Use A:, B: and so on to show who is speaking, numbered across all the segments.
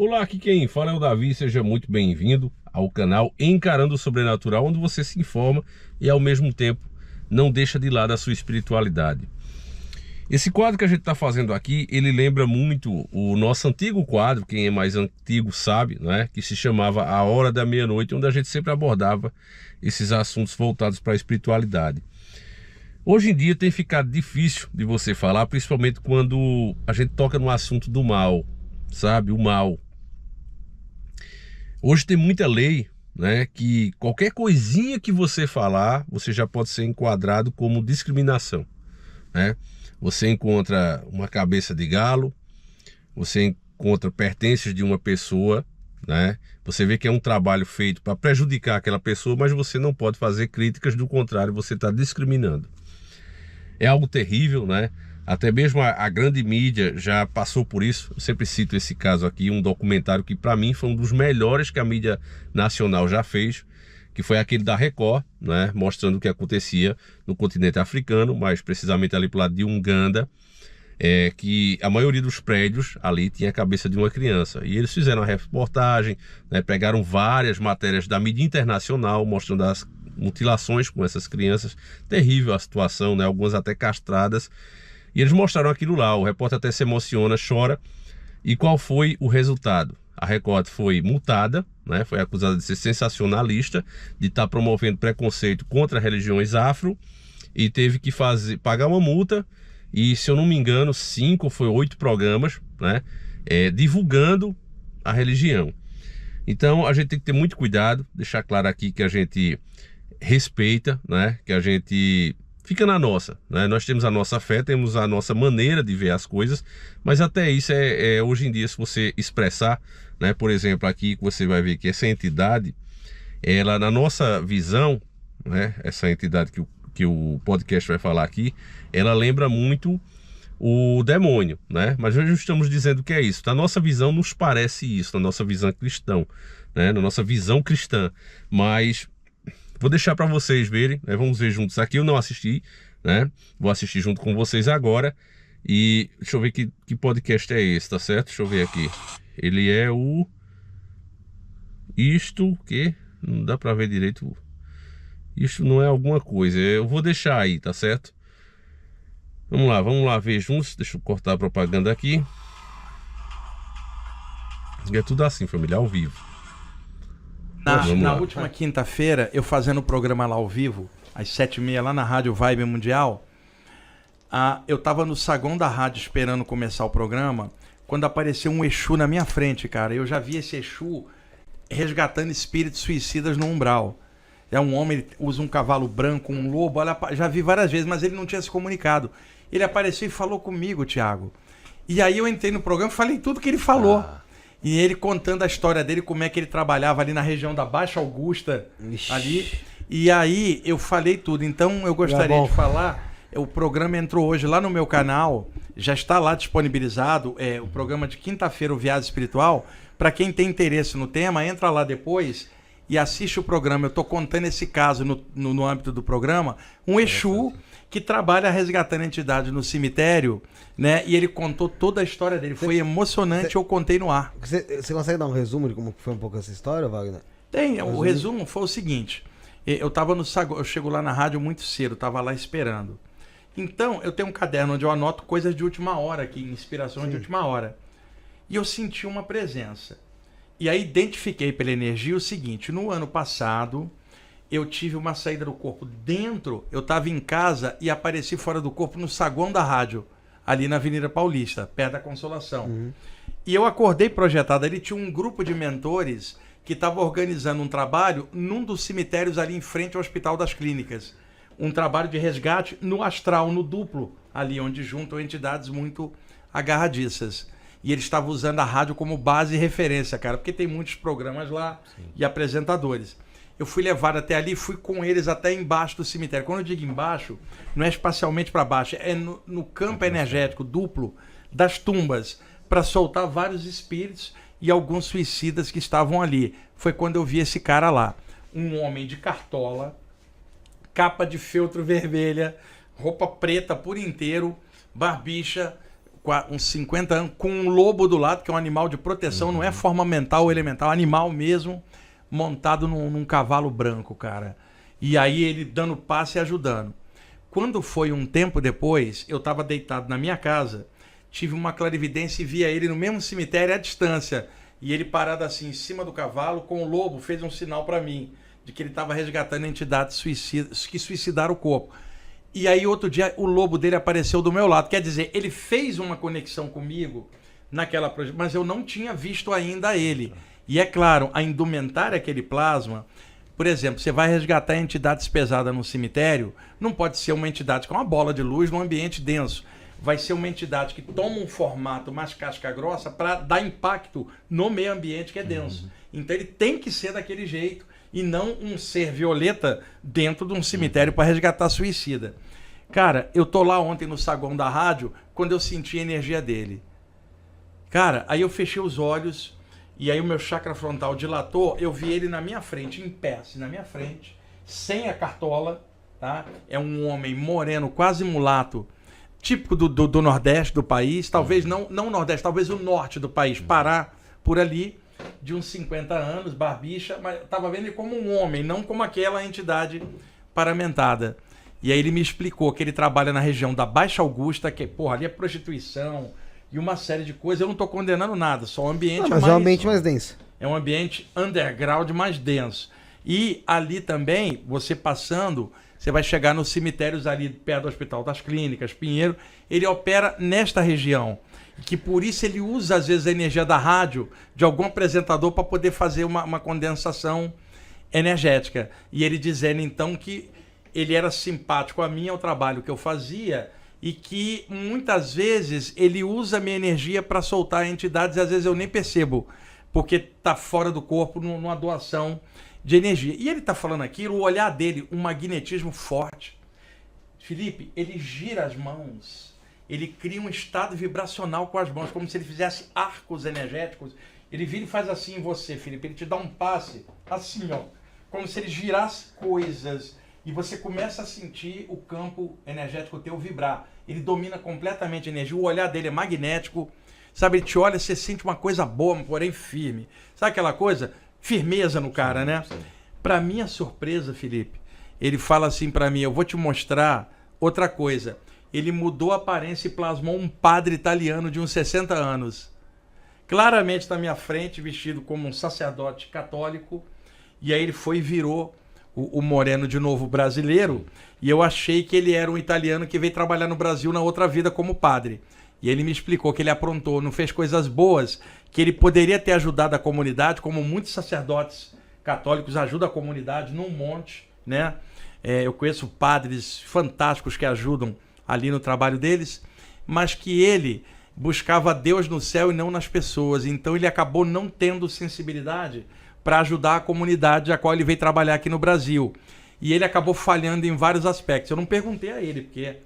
A: Olá, aqui quem fala é o Davi, seja muito bem-vindo ao canal Encarando o Sobrenatural, onde você se informa e ao mesmo tempo não deixa de lado a sua espiritualidade. Esse quadro que a gente está fazendo aqui, ele lembra muito o nosso antigo quadro, quem é mais antigo sabe, né? Que se chamava A Hora da Meia-Noite, onde a gente sempre abordava esses assuntos voltados para a espiritualidade. Hoje em dia tem ficado difícil de você falar, principalmente quando a gente toca no assunto do mal, sabe? O mal. Hoje tem muita lei, né, que qualquer coisinha que você falar, você já pode ser enquadrado como discriminação, né? Você encontra uma cabeça de galo, você encontra pertences de uma pessoa, né? Você vê que é um trabalho feito para prejudicar aquela pessoa, mas você não pode fazer críticas, do contrário, você está discriminando. É algo terrível, né? Até mesmo a grande mídia já passou por isso. Eu sempre cito esse caso aqui, um documentário que para mim foi um dos melhores que a mídia nacional já fez, que foi aquele da Record, né? Mostrando o que acontecia no continente africano, mais precisamente ali pro lado de Uganda, que a maioria dos prédios ali tinha a cabeça de uma criança. E eles fizeram a reportagem, né? Pegaram várias matérias da mídia internacional, mostrando as mutilações com essas crianças. Terrível a situação, né? Algumas até castradas. E eles mostraram aquilo lá, o repórter até se emociona, chora. E qual foi o resultado? A Record foi multada, né? Foi acusada de ser sensacionalista, de estar promovendo preconceito contra religiões afro, e teve que pagar uma multa, e se eu não me engano, 5 ou 8 programas, né? Divulgando a religião. Então a gente tem que ter muito cuidado, deixar claro aqui que a gente respeita, né? Que a gente fica na nossa, né? Nós temos a nossa fé, temos a nossa maneira de ver as coisas, mas até isso hoje em dia, se você expressar, né? Por exemplo, aqui você vai ver que essa entidade, ela na nossa visão, né? Essa entidade que o podcast vai falar aqui, ela lembra muito o demônio, né? Mas nós não estamos dizendo que é isso. Na nossa visão nos parece isso, na nossa visão cristã, né? Na nossa visão cristã, mas vou deixar para vocês verem, né? Vamos ver juntos aqui. Eu não assisti, né? Vou assistir junto com vocês agora. E deixa eu ver que podcast é esse, tá certo? Deixa eu ver aqui. Ele é o... Isto que... Não dá para ver direito. Isto não é alguma coisa. Eu vou deixar aí, tá certo? Vamos lá ver juntos. Deixa eu cortar a propaganda aqui. E é tudo assim, família, ao vivo.
B: Na última quinta-feira, eu fazendo o programa lá ao vivo, às 7h30, lá na Rádio Vibe Mundial, eu tava no saguão da rádio esperando começar o programa, quando apareceu um Exu na minha frente, cara. Eu já vi esse Exu resgatando espíritos suicidas no umbral. É um homem, ele usa um cavalo branco, um lobo, já vi várias vezes, mas ele não tinha se comunicado. Ele apareceu e falou comigo, Thiago. E aí eu entrei no programa e falei tudo que ele falou. E ele contando a história dele, como é que ele trabalhava ali na região da Baixa Augusta, ali. E aí eu falei tudo. Então eu gostaria de falar, o programa entrou hoje lá no meu canal, já está lá disponibilizado, o programa de quinta-feira, o Viagem Espiritual. Para quem tem interesse no tema, entra lá depois e assiste o programa. Eu estou contando esse caso no âmbito do programa, um Exu que trabalha resgatando entidades no cemitério, né? E ele contou toda a história dele. Foi emocionante, eu contei no ar.
C: Você consegue dar um resumo de como foi um pouco essa história, Wagner?
B: Tem, o resumo foi o seguinte. Eu tava no saguão, eu chego lá na rádio muito cedo, tava lá esperando. Então, eu tenho um caderno onde eu anoto coisas de última hora aqui, inspirações de última hora. E eu senti uma presença. E aí identifiquei pela energia o seguinte: no ano passado, eu tive uma saída do corpo dentro, eu estava em casa e apareci fora do corpo no saguão da rádio, ali na Avenida Paulista, perto da Consolação. E eu acordei projetado ali, tinha um grupo de mentores que estava organizando um trabalho num dos cemitérios ali em frente ao Hospital das Clínicas. Um trabalho de resgate no astral, no duplo, ali onde juntam entidades muito agarradiças. E eles estavam usando a rádio como base e referência, cara, porque tem muitos programas lá e apresentadores. Eu fui levado até ali, fui com eles até embaixo do cemitério. Quando eu digo embaixo, não é espacialmente para baixo, é no campo energético duplo das tumbas, para soltar vários espíritos e alguns suicidas que estavam ali. Foi quando eu vi esse cara lá. Um homem de cartola, capa de feltro vermelha, roupa preta por inteiro, barbicha, uns 50 anos, com um lobo do lado, que é um animal de proteção, não é forma mental ou elemental, animal mesmo, montado num cavalo branco, cara. E aí ele dando passe e ajudando. Quando foi um tempo depois, eu estava deitado na minha casa, tive uma clarividência e via ele no mesmo cemitério à distância. E ele parado assim, em cima do cavalo, com o lobo, fez um sinal para mim, de que ele estava resgatando entidades suicidas, que suicidaram o corpo. E aí, outro dia, o lobo dele apareceu do meu lado. Quer dizer, ele fez uma conexão comigo naquela projeção, mas eu não tinha visto ainda ele. E é claro, a indumentária que ele plasma, por exemplo, você vai resgatar entidades pesadas no cemitério, não pode ser uma entidade com uma bola de luz num ambiente denso. Vai ser uma entidade que toma um formato mais casca grossa para dar impacto no meio ambiente que é denso. Então ele tem que ser daquele jeito e não um ser violeta dentro de um cemitério para resgatar suicida. Cara, eu tô lá ontem no saguão da rádio quando eu senti a energia dele. Cara, aí eu fechei os olhos e aí o meu chakra frontal dilatou, eu vi ele na minha frente, em pé, assim, na minha frente, sem a cartola, tá? É um homem moreno, quase mulato, típico do Nordeste do país, talvez não o Nordeste, talvez o Norte do país, Pará, por ali, de uns 50 anos, barbicha, mas eu tava vendo ele como um homem, não como aquela entidade paramentada. E aí ele me explicou que ele trabalha na região da Baixa Augusta, que, porra, ali é prostituição e uma série de coisas. Eu não tô condenando nada, só o ambiente
C: mas é um ambiente mais denso.
B: É um ambiente underground mais denso. E ali também, você passando, você vai chegar nos cemitérios ali perto do Hospital das Clínicas, Pinheiro, ele opera nesta região. Que por isso ele usa, às vezes, a energia da rádio, de algum apresentador, para poder fazer uma condensação energética. E ele dizendo, então, que ele era simpático a mim, ao trabalho que eu fazia, e que, muitas vezes, ele usa a minha energia para soltar entidades, e às vezes eu nem percebo, porque está fora do corpo, numa doação de energia. E ele está falando aquilo, o olhar dele, um magnetismo forte. Felipe, ele gira as mãos... Ele cria um estado vibracional com as mãos, como se ele fizesse arcos energéticos. Ele vira e faz assim em você, Felipe. Ele te dá um passe, assim, ó. Como se ele girasse coisas. E você começa a sentir o campo energético teu vibrar. Ele domina completamente a energia. O olhar dele é magnético. Sabe, ele te olha e você sente uma coisa boa, porém firme. Sabe aquela coisa? Firmeza no cara, né? Para minha surpresa, Felipe, ele fala assim para mim, eu vou te mostrar outra coisa. Ele mudou a aparência e plasmou um padre italiano de uns 60 anos. Claramente na minha frente, vestido como um sacerdote católico. E aí ele foi e virou o moreno de novo brasileiro. E eu achei que ele era um italiano que veio trabalhar no Brasil na outra vida como padre. E ele me explicou que ele aprontou, não fez coisas boas, que ele poderia ter ajudado a comunidade, como muitos sacerdotes católicos ajudam a comunidade num monte, né? Eu conheço padres fantásticos que ajudam ali no trabalho deles, mas que ele buscava Deus no céu e não nas pessoas. Então ele acabou não tendo sensibilidade para ajudar a comunidade a qual ele veio trabalhar aqui no Brasil. E ele acabou falhando em vários aspectos. Eu não perguntei a ele, porque...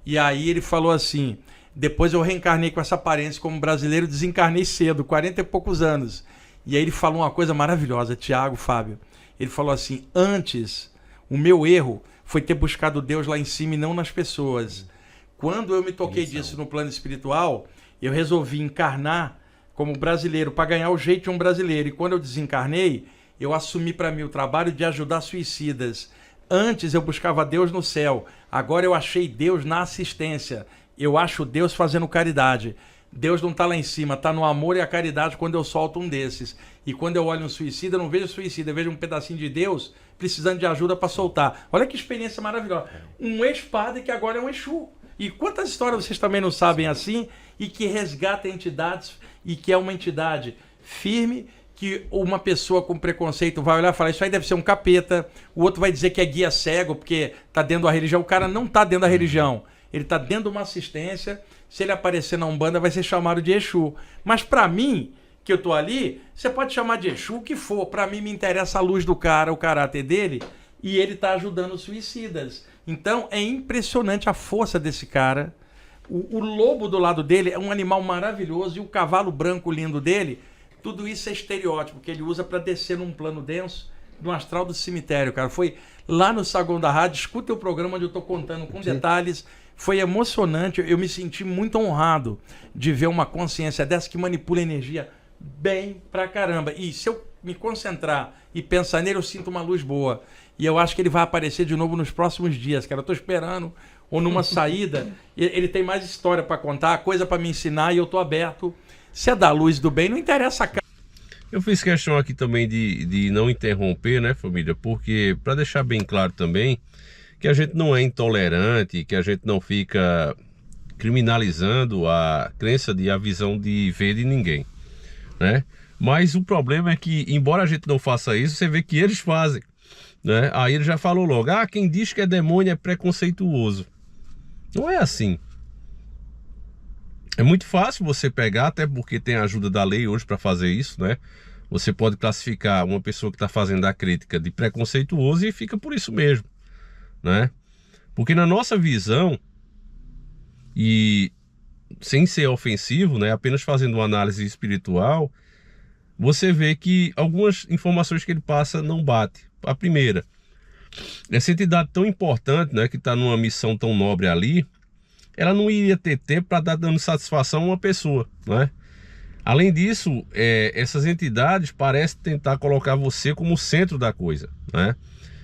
B: E aí ele falou assim, depois eu reencarnei com essa aparência como brasileiro, desencarnei cedo, 40 e poucos anos. E aí ele falou uma coisa maravilhosa, Tiago, Fábio. Ele falou assim, antes, o meu erro foi ter buscado Deus lá em cima e não nas pessoas. Quando eu me toquei disso no plano espiritual, eu resolvi encarnar como brasileiro, para ganhar o jeito de um brasileiro. E quando eu desencarnei, eu assumi para mim o trabalho de ajudar suicidas. Antes eu buscava Deus no céu, agora eu achei Deus na assistência. Eu acho Deus fazendo caridade. Deus não está lá em cima, está no amor e a caridade quando eu solto um desses. E quando eu olho um suicida, eu não vejo suicida, eu vejo um pedacinho de Deus precisando de ajuda para soltar. Olha que experiência maravilhosa. Um ex-padre que agora é um Exu. E quantas histórias vocês também não sabem assim, e que resgata entidades, e que é uma entidade firme, que uma pessoa com preconceito vai olhar e falar, isso aí deve ser um capeta, o outro vai dizer que é guia cego, porque está dentro da religião. O cara não está dentro da religião, ele está dentro de uma assistência. Se ele aparecer na Umbanda, vai ser chamado de Exu. Mas para mim, que eu tô ali, você pode chamar de Exu o que for. Para mim, me interessa a luz do cara, o caráter dele, e ele tá ajudando os suicidas. Então, é impressionante a força desse cara. O lobo do lado dele é um animal maravilhoso, e o cavalo branco lindo dele, tudo isso é estereótipo, que ele usa para descer num plano denso, no astral do cemitério, cara. Foi lá no saguão da rádio, escuta o programa onde eu tô contando com detalhes foi emocionante, eu me senti muito honrado de ver uma consciência dessa que manipula energia bem pra caramba. E se eu me concentrar e pensar nele, eu sinto uma luz boa. E eu acho que ele vai aparecer de novo nos próximos dias, cara. Eu tô esperando, ou numa saída. Ele tem mais história pra contar, coisa pra me ensinar, e eu tô aberto. Se é da luz do bem, não interessa a cara.
A: Eu fiz questão aqui também de não interromper, né, família? Porque, para deixar bem claro também, que a gente não é intolerante, que a gente não fica criminalizando a crença e a visão de ver de ninguém, né? Mas o problema é que, embora a gente não faça isso, você vê que eles fazem, né? Aí ele já falou logo, quem diz que é demônio é preconceituoso. Não é assim. É muito fácil você pegar, até porque tem a ajuda da lei hoje para fazer isso, né? Você pode classificar uma pessoa que está fazendo a crítica de preconceituoso e fica por isso mesmo, né? Porque na nossa visão, e sem ser ofensivo, né? Apenas fazendo uma análise espiritual, você vê que algumas informações que ele passa não batem. A primeira, essa entidade tão importante, né? Que está numa missão tão nobre ali, ela não iria ter tempo para dar dando satisfação a uma pessoa, né? Além disso, essas entidades parecem tentar colocar você como centro da coisa, né?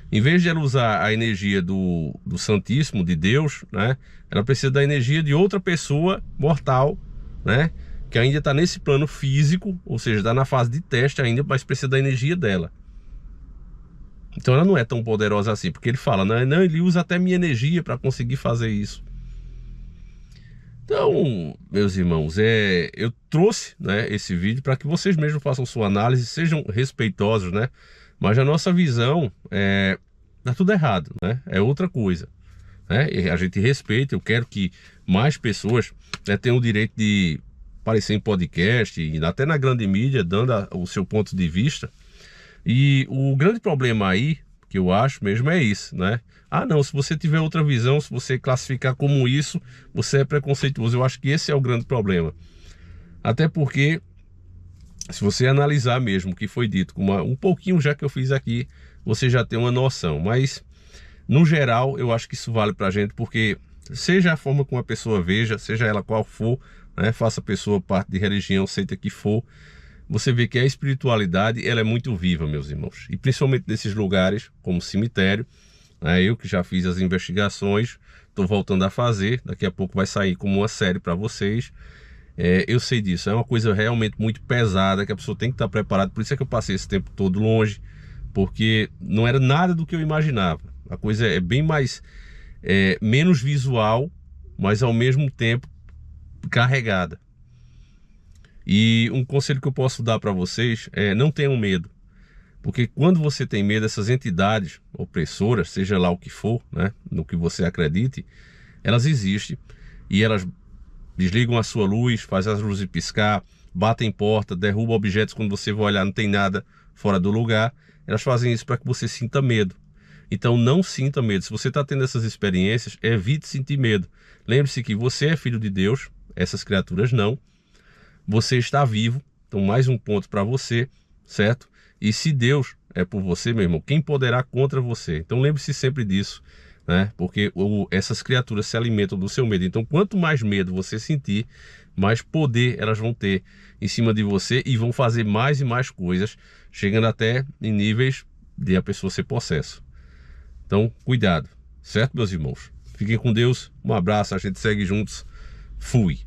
A: Em vez de ela usar a energia do Santíssimo, de Deus, né? Ela precisa da energia de outra pessoa mortal, né? Que ainda está nesse plano físico, ou seja, está na fase de teste ainda, mas precisa da energia dela. Então ela não é tão poderosa assim, porque ele fala, não, ele usa até minha energia para conseguir fazer isso. Então, meus irmãos, eu trouxe, né, esse vídeo para que vocês mesmos façam sua análise, sejam respeitosos, né? Mas a nossa visão tá tudo errado, né? É outra coisa, né? A gente respeita, eu quero que mais pessoas, né, tenham o direito de aparecer em podcast e até na grande mídia, dando o seu ponto de vista. E o grande problema aí, que eu acho mesmo, é isso, né? Não, se você tiver outra visão, se você classificar como isso, você é preconceituoso. Eu acho que esse é o grande problema. Até porque, se você analisar mesmo o que foi dito, um pouquinho já que eu fiz aqui, você já tem uma noção. Mas, no geral, eu acho que isso vale pra gente, porque seja a forma como a pessoa veja, seja ela qual for, né, faça a pessoa parte de religião, seita que for, você vê que a espiritualidade, ela é muito viva, meus irmãos. E principalmente nesses lugares, como cemitério, eu que já fiz as investigações, estou voltando a fazer, daqui a pouco vai sair como uma série para vocês. Eu sei disso, é uma coisa realmente muito pesada, que a pessoa tem que estar preparada. Por isso é que eu passei esse tempo todo longe, porque não era nada do que eu imaginava. A coisa é bem mais, menos visual, mas ao mesmo tempo carregada. E um conselho que eu posso dar para vocês é: não tenham medo. Porque quando você tem medo, essas entidades opressoras, seja lá o que for, né, no que você acredite, elas existem e elas desligam a sua luz, fazem as luzes piscar, batem porta, derrubam objetos quando você vai olhar, não tem nada fora do lugar. Elas fazem isso para que você sinta medo. Então não sinta medo. Se você está tendo essas experiências, evite sentir medo. Lembre-se que você é filho de Deus, essas criaturas não. Você está vivo, então mais um ponto para você, certo? E se Deus é por você, meu irmão, quem poderá contra você? Então lembre-se sempre disso, né? Porque essas criaturas se alimentam do seu medo. Então quanto mais medo você sentir, mais poder elas vão ter em cima de você e vão fazer mais e mais coisas, chegando até em níveis de a pessoa ser possesso. Então cuidado, certo, meus irmãos? Fiquem com Deus, um abraço, a gente segue juntos. Fui!